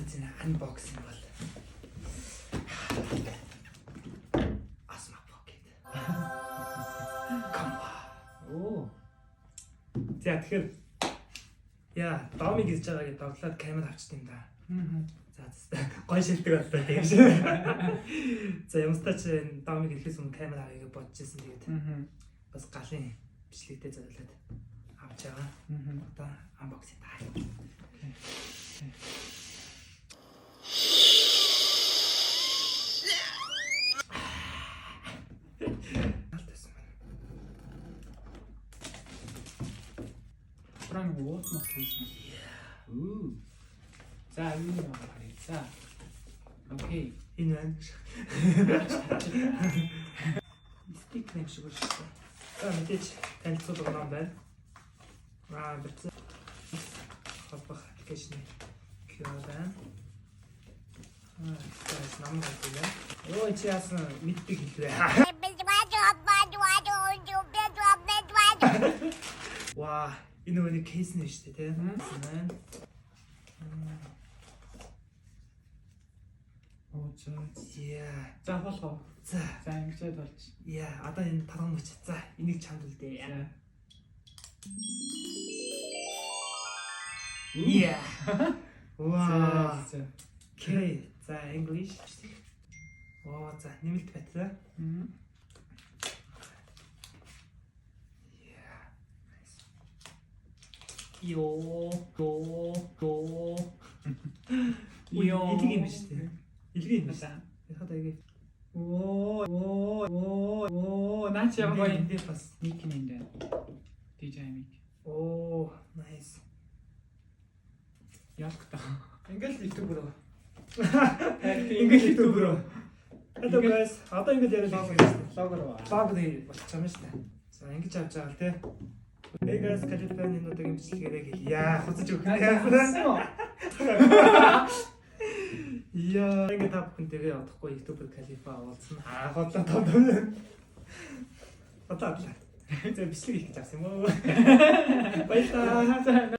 зин unboxing бол Asma Pocket. Come on. Оо. За тэгэхээр яа, Domi гэж байгаагийн тоглоод камер авчт юм да. За гой шилдэг боллоо тийм шиг. За юмстаа чи Domi гэхээс өмнө камер авъя гэж бодож ирсэн тэгээд бас галын бичлэгтэй зориулаад авч байгаа. Одоо unboxing таа. Прям вот смотрите. За, юу юм бэ? За. Окей. Энэ байна. Стик нэм шиг шүү. За мэдээж танилцуулга ном байна. Бэрцэн холбох аппликейшн QR байна. Тэгээс ном байна. Өө чи яасан мэддэг хэлвэ. Ваа, энэ нэг кейс нэ шүү дээ, тийм. Оо зөө. Яа. За болоо. За ингэж болж. яа, одоо энэ тарган мөч. За, энийг чамд үлдээ. Яа. Ваа. Окей. За, English. Оо, за, нэмэлт батлаа. Йоо. Илэг юм биш үү? Илэг юм биш. Яхад аяг. Оо, наач ямар гоё энэ бас ник нэ. DJ mic. оо, nice. Ялгта. Ингээл YouTube руу. Ингээл YouTube руу. Hello guys. Одоо ингээл яриад байгаа юм. Лого руу. Лого дээр болчих юм шүү дээ. За ингэж авч байгаа л тий. Hey guys, California нуудын бичлэгээрээ гэл. Яа, хуцаж өгөх юм. Яа, ингэ та бүхэнтэйгээ одохгүй YouTube California уулзсан. Годлоо тодорхой. Одоо адлаа. За бичлэг их гэж авсан юм уу? Баярлалаа.